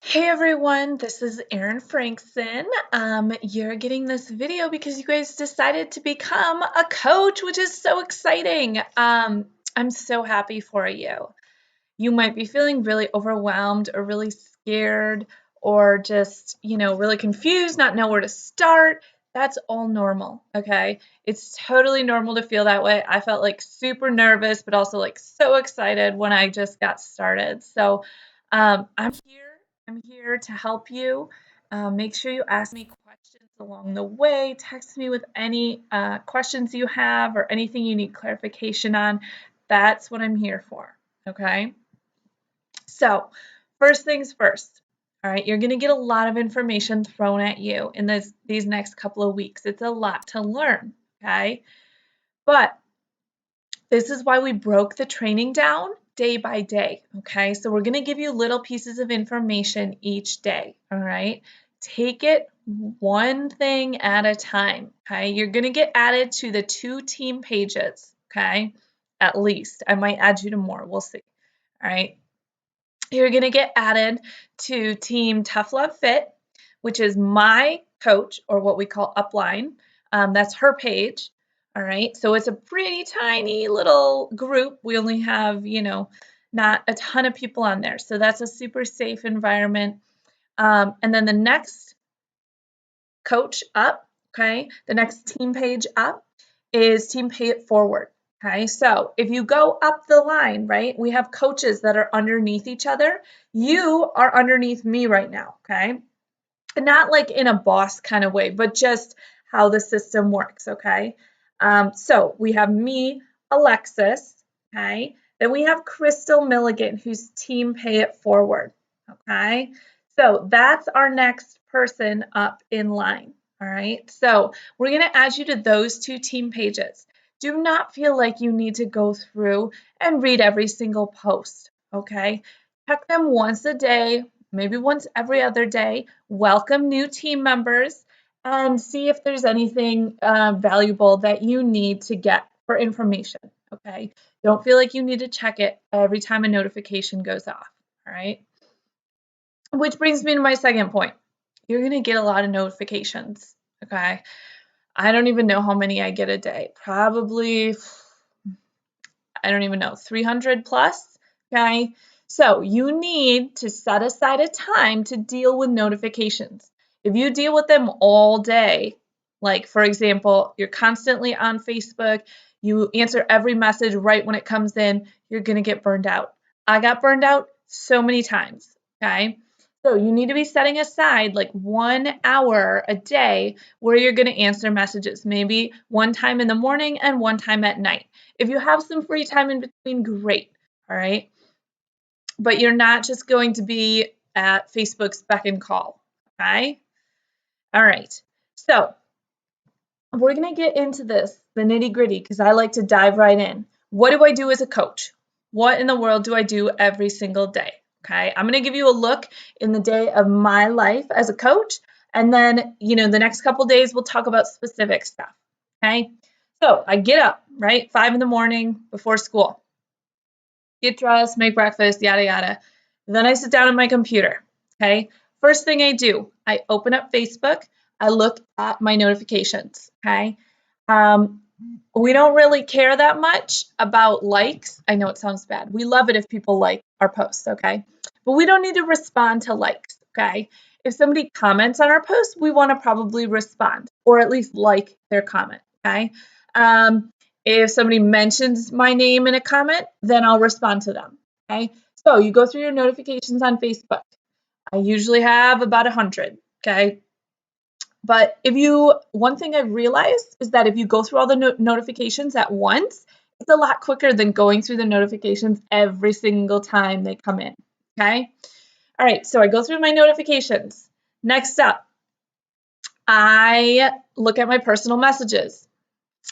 Hey everyone, this is Erin Frankson. You're getting this video because you guys decided to become a coach, which is so exciting. I'm so happy for you. You might be feeling really overwhelmed or really scared or just, really confused, not know where to start. That's all normal, okay? It's totally normal to feel that way. I felt like super nervous, but also like so excited when I just got started. So, I'm here. I'm here to help you. Make sure you ask me questions along the way. Text me with any questions you have or anything you need clarification on. That's what I'm here for, okay? So, first things first. All right, you're going to get a lot of information thrown at you in these next couple of weeks. It's a lot to learn, okay? But this is why we broke the training down day by day, okay? So we're going to give you little pieces of information each day, all right? Take it one thing at a time, okay? You're going to get added to the 2 team pages, okay? At least. I might add you to more. We'll see. All right. You're going to get added to Team Tough Love Fit, which is my coach, or what we call Upline. That's her page. All right. So it's a pretty tiny little group. We only have, not a ton of people on there. So that's a super safe environment. And then the next coach up, okay, the next team page up is Team Pay It Forward. Okay, so if you go up the line, right, we have coaches that are underneath each other. You are underneath me right now, okay? Not like in a boss kind of way, but just how the system works, okay? So we have me, Alexis, okay? Then we have Crystal Milligan, who's Team Pay It Forward, okay? So that's our next person up in line, all right? So we're gonna add you to those 2 team pages. Do not feel like you need to go through and read every single post, okay? Check them once a day, maybe once every other day. Welcome new team members and see if there's anything valuable that you need to get for information, okay? Don't feel like you need to check it every time a notification goes off, all right? Which brings me to my second point. You're going to get a lot of notifications, okay? I don't even know how many I get a day. Probably, I don't even know, 300 plus, okay? So you need to set aside a time to deal with notifications. If you deal with them all day, like for example, you're constantly on Facebook, you answer every message right when it comes in, you're going to get burned out. I got burned out so many times, okay? So you need to be setting aside like 1 hour a day where you're going to answer messages, maybe one time in the morning and one time at night. If you have some free time in between, great, all right? But you're not just going to be at Facebook's beck and call, okay? All right. So we're going to get into this, the nitty gritty, because I like to dive right in. What do I do as a coach? What in the world do I do every single day? Okay, I'm going to give you a look in the day of my life as a coach. And then, the next couple days, we'll talk about specific stuff. Okay, so I get up, right? 5 in the morning before school, get dressed, make breakfast, yada, yada. Then I sit down at my computer. Okay, first thing I do, I open up Facebook. I look at my notifications. Okay, um, we don't really care that much about likes. I know it sounds bad. We love it if people like our posts, okay? But we don't need to respond to likes, okay? If somebody comments on our post, we want to probably respond or at least like their comment, okay? If somebody mentions my name in a comment, then I'll respond to them, okay? So you go through your notifications on Facebook. I usually have about 100, okay? But one thing I've realized is that if you go through all the notifications at once, it's a lot quicker than going through the notifications every single time they come in, okay? All right, so I go through my notifications. Next up, I look at my personal messages.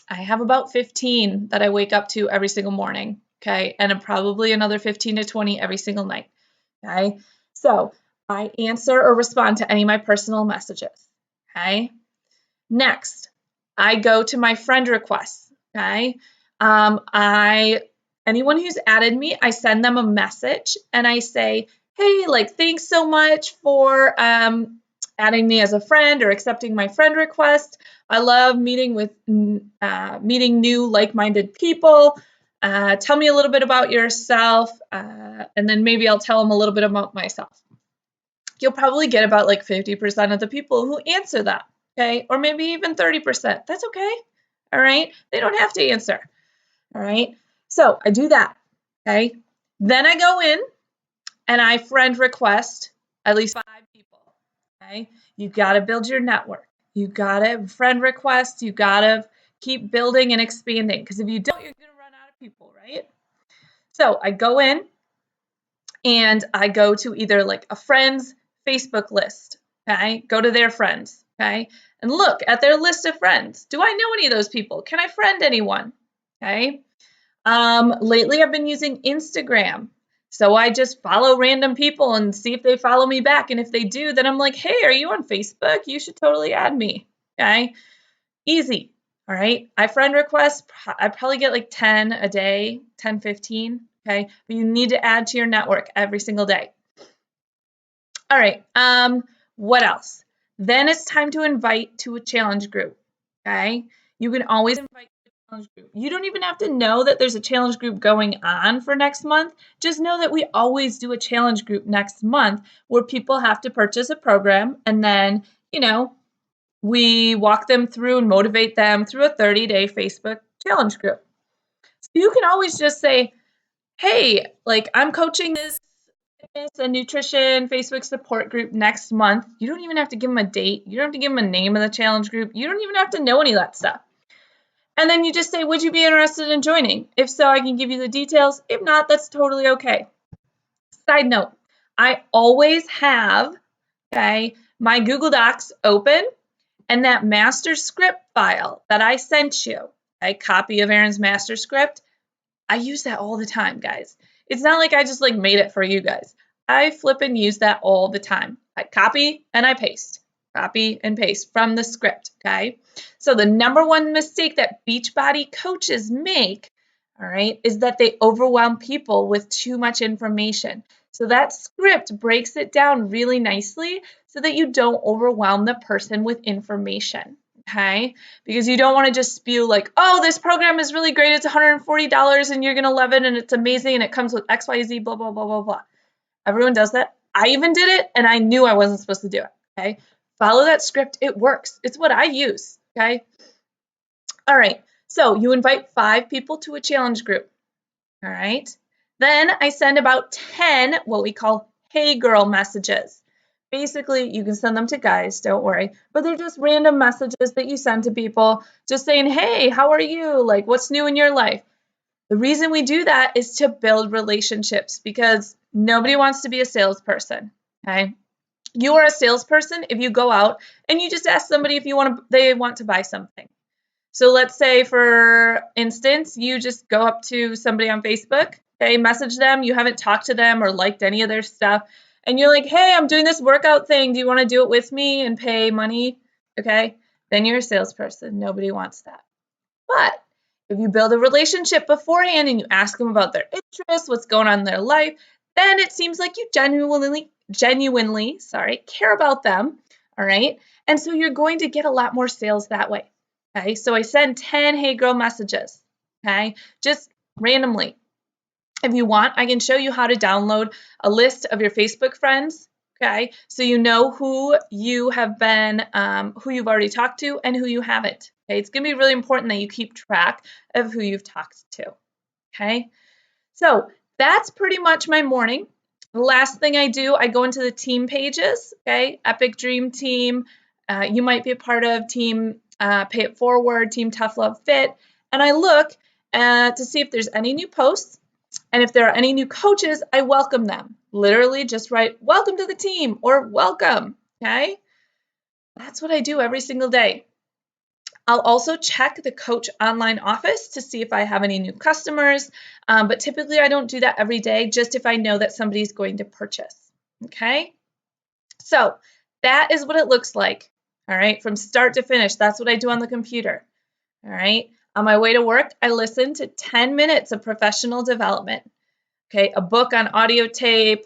I have about 15 that I wake up to every single morning, okay? And probably another 15 to 20 every single night, okay? So I answer or respond to any of my personal messages, okay? Next, I go to my friend requests, okay? Anyone who's added me, I send them a message and I say, hey, like, thanks so much for adding me as a friend or accepting my friend request. I love meeting new like-minded people. Tell me a little bit about yourself, and then maybe I'll tell them a little bit about myself. You'll probably get about like 50% of the people who answer that, okay? Or maybe even 30%. That's okay, all right? They don't have to answer, all right? So I do that, okay? Then I go in and I friend request at least 5 people, okay? You got to build your network. You got to friend request. You got to keep building and expanding, because if you don't, you're going to run out of people, right? So I go in and I go to either like a friend's Facebook list, okay? Go to their friends, okay? And look at their list of friends. Do I know any of those people? Can I friend anyone? Okay. Lately I've been using Instagram. So I just follow random people and see if they follow me back. And if they do, then I'm like, hey, are you on Facebook? You should totally add me. Okay. Easy. All right. I friend requests. I probably get like 10 a day, 10, 15. Okay. But you need to add to your network every single day. All right. What else? Then it's time to invite to a challenge group. Okay. You can always invite to a challenge group. You don't even have to know that there's a challenge group going on for next month. Just know that we always do a challenge group next month where people have to purchase a program, and then, we walk them through and motivate them through a 30-day Facebook challenge group. So you can always just say, hey, like, I'm coaching this fitness and nutrition Facebook support group next month. You don't even have to give them a date. You don't have to give them a name of the challenge group. You don't even have to know any of that stuff. And then you just say, would you be interested in joining? If so, I can give you the details. If not, that's totally okay. Side note, I always have, okay, my Google Docs open, and that master script file that I sent you, a copy of Erin's master script, I use that all the time, guys. It's not like I just like made it for you guys. I flip and use that all the time. I copy and I paste, copy and paste from the script, okay? So the number one mistake that Beachbody coaches make, all right, is that they overwhelm people with too much information. So that script breaks it down really nicely so that you don't overwhelm the person with information. Okay, because you don't want to just spew like, oh, this program is really great. It's $140 and you're going to love it and it's amazing and it comes with XYZ, blah, blah, blah, blah, blah. Everyone does that. I even did it and I knew I wasn't supposed to do it. Okay, follow that script. It works. It's what I use. Okay. All right. So you invite 5 people to a challenge group. All right. Then I send about 10 what we call hey girl messages. Basically, you can send them to guys, don't worry, but they're just random messages that you send to people just saying, hey, how are you? Like, what's new in your life? The reason we do that is to build relationships, because nobody wants to be a salesperson, okay? You are a salesperson if you go out and you just ask somebody if they want to buy something. So let's say, for instance, you just go up to somebody on Facebook, okay, message them, you haven't talked to them or liked any of their stuff, and you're like, hey, I'm doing this workout thing. Do you want to do it with me and pay money? Okay, then you're a salesperson. Nobody wants that. But if you build a relationship beforehand and you ask them about their interests, what's going on in their life, then it seems like you genuinely, care about them, all right? And so you're going to get a lot more sales that way. Okay, so I send 10 hey girl messages, okay, just randomly. If you want, I can show you how to download a list of your Facebook friends, okay, so you know who you have been, who you've already talked to and who you haven't. Okay, it's going to be really important that you keep track of who you've talked to, okay? So that's pretty much my morning. The last thing I do, I go into the team pages, okay, Epic Dream Team. You might be a part of Team Pay It Forward, Team Tough Love Fit, and I look to see if there's any new posts, and if there are any new coaches, I welcome them. Literally just write, welcome to the team, or welcome, okay? That's what I do every single day. I'll also check the coach online office to see if I have any new customers, but typically I don't do that every day, just if I know that somebody's going to purchase, okay? So that is what it looks like, all right, from start to finish. That's what I do on the computer, all right? On my way to work, I listen to 10 minutes of professional development, okay? A book on audio tape,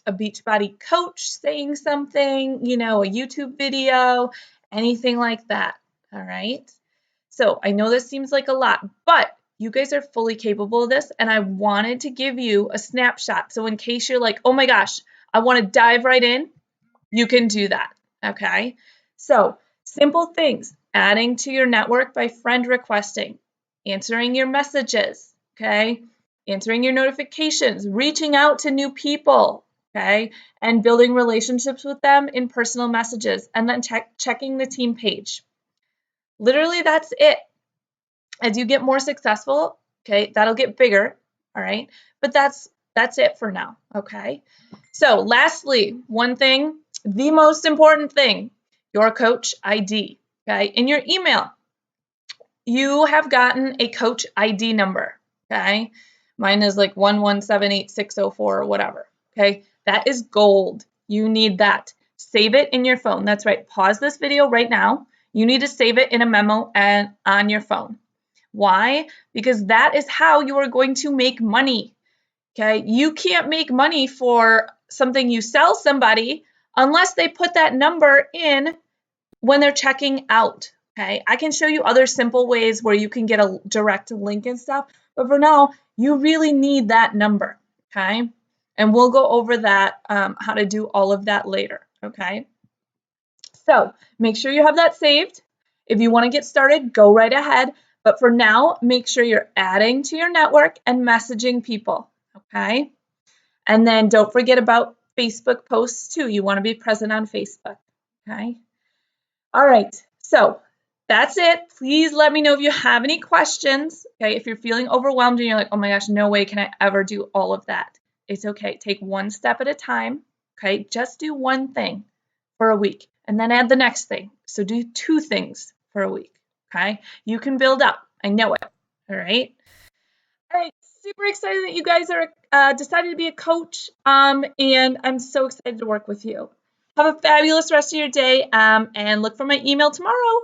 a Beachbody coach saying something, a YouTube video, anything like that. All right. So I know this seems like a lot, but you guys are fully capable of this. And I wanted to give you a snapshot. So in case you're like, oh my gosh, I want to dive right in, you can do that. Okay. So simple things, adding to your network by friend requesting, answering your messages. Okay. Answering your notifications, reaching out to new people. Okay. And building relationships with them in personal messages, and then checking the team page. Literally, that's it. As you get more successful, okay, that'll get bigger, all right? But that's it for now, okay? So lastly, one thing, the most important thing, your coach ID, okay? In your email, you have gotten a coach ID number, okay? Mine is like 1178604 or whatever, okay? That is gold. You need that. Save it in your phone. That's right. Pause this video right now. You need to save it in a memo and on your phone. Why? Because that is how you are going to make money. Okay? You can't make money for something you sell somebody unless they put that number in when they're checking out. Okay? I can show you other simple ways where you can get a direct link and stuff, but for now, you really need that number. Okay? And we'll go over that, how to do all of that later. Okay? So make sure you have that saved. If you want to get started, go right ahead. But for now, make sure you're adding to your network and messaging people, okay? And then don't forget about Facebook posts too. You want to be present on Facebook, okay? All right, so that's it. Please let me know if you have any questions, okay? If you're feeling overwhelmed and you're like, oh my gosh, no way can I ever do all of that. It's okay. Take one step at a time, okay? Just do one thing for a week and then add the next thing. So do 2 things for a week, okay? You can build up. I know it, all right? All right, super excited that you guys are decided to be a coach, and I'm so excited to work with you. Have a fabulous rest of your day, and look for my email tomorrow.